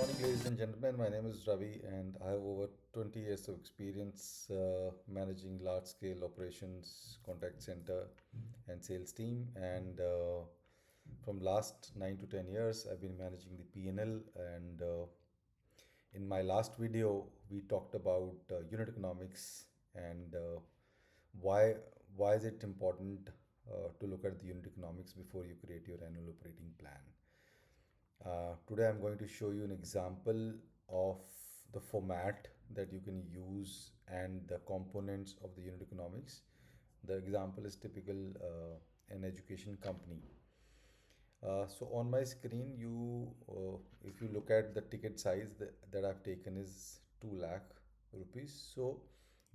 Morning, ladies and gentlemen. My name is Ravi, and I have over 20 years of experience managing large scale operations, contact center, and sales team. And from last 9 to 10 years, I've been managing the P&L. And in my last video, we talked about unit economics and why why is it important to look at the unit economics before you create your annual operating plan. Today I'm going to show you an example of the format that you can use and the components of the unit economics. The example is typical an education company. So on my screen, if you look at the ticket size that I've taken is 2 lakh rupees. So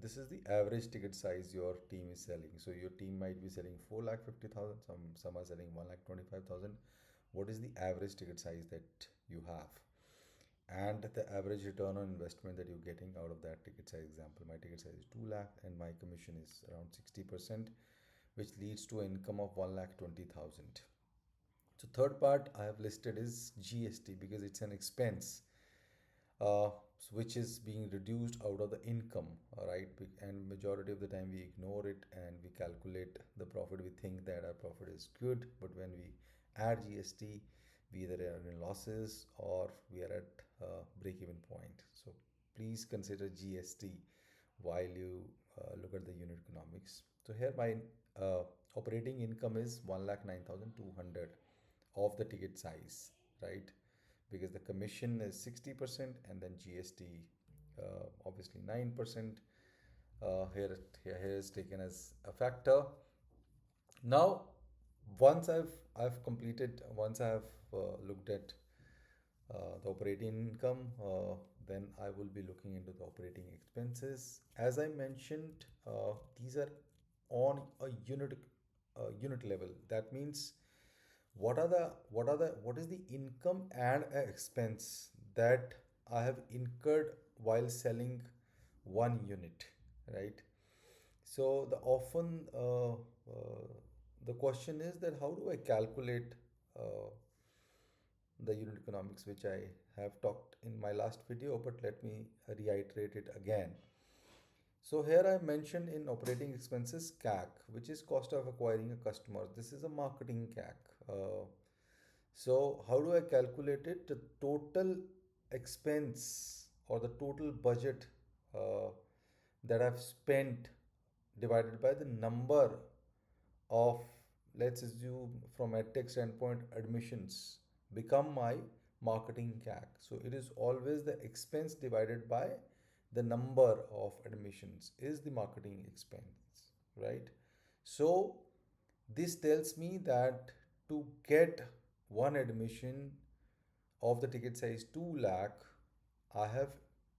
this is the average ticket size your team is selling. So your team might be selling 4 lakh 50,000. Some are selling 1 lakh 25,000. What is the average ticket size that you have? And the average return on investment that you're getting out of that ticket size. Example, my ticket size is 2 lakh and my commission is around 60%, which leads to an income of 1 lakh 20,000. So third part I have listed is GST because it's an expense uh, which is being reduced out of the income, right? And majority of the time we ignore it and we calculate the profit. We think that our profit is good, but when we add GST, we either are in losses or we are at break-even point. So please consider GST while you look at the unit economics. So here my uh, operating income is 1,09,200 of the ticket size, right? Because the commission is 60% and then GST obviously 9%. Here is taken as a factor. Now, once I've looked at the operating income, then I will be looking into the operating expenses. As I mentioned, these are on a unit level. That means what is the income and expense that I have incurred while selling one unit, right? So the question is that how do I calculate uh, the unit economics, which I have talked in my last video, but let me reiterate it again. So here I mentioned in operating expenses CAC, which is cost of acquiring a customer. This is a marketing CAC. So how do I calculate it? The total expense or the total budget uh, that I've spent divided by the number of, let's assume from a tech standpoint, admissions become my marketing CAC. So it is always the expense divided by the number of admissions is the marketing expense, right? So this tells me that to get one admission of the ticket size 2 lakh, I have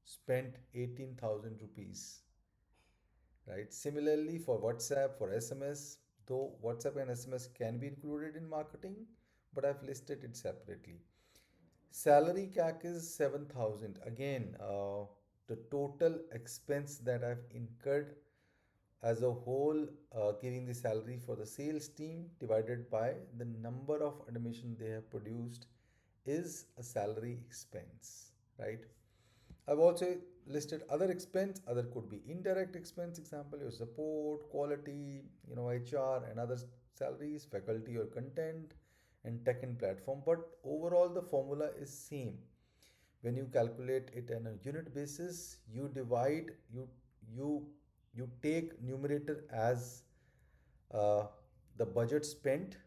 spent 18,000 rupees, right? Similarly for WhatsApp, for SMS, though WhatsApp and SMS can be included in marketing, but I've listed it separately. Salary CAC is 7,000. Again, the total expense that I've incurred as a whole, giving the salary for the sales team divided by the number of admission they have produced is a salary expense, right? I've also listed other expense. Other could be indirect expense. Example, your support, quality, HR and other salaries, faculty or content, and tech and platform. But overall, the formula is same. When you calculate it on a unit basis, you divide you you take numerator as uh, the budget spent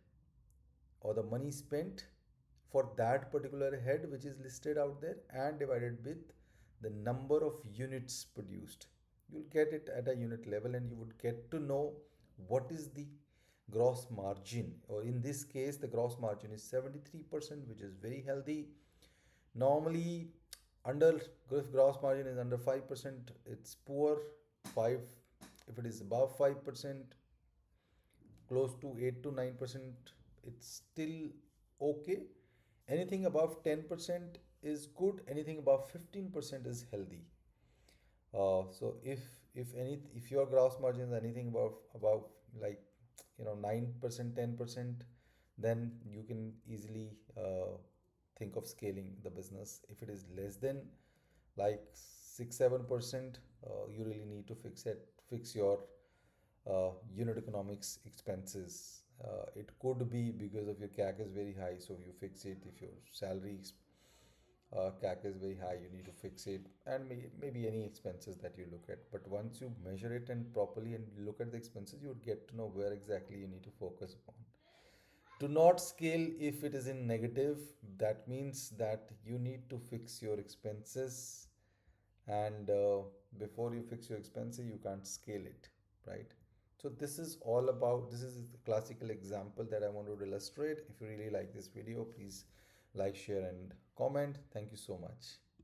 or the money spent for that particular head which is listed out there and divided with the number of units produced. You'll get it at a unit level and you would get to know what is the gross margin, or in this case the gross margin is 73%, which is very healthy. Normally under, if gross margin is under 5%, it's poor. 5, if it is above 5%, close to 8 to 9%, it's still okay. Anything above 10% is good, anything above 15% is healthy. So if your gross margin is anything above like 9%, 10%, then you can easily think of scaling the business. If it is less than like 6 7%, you really need to fix your unit economics expenses. It could be because of your CAC is very high, so you fix it. If your salary CAC is very high, you need to fix it, and maybe any expenses that you look at. But once you measure it and properly and look at the expenses, you would get to know where exactly you need to focus upon. Do not scale if it is in negative. That means that you need to fix your expenses, and before you fix your expenses, you can't scale it, right? So this is the classical example that I want to illustrate. If you really like this video, please like, share, and comment. Thank you so much.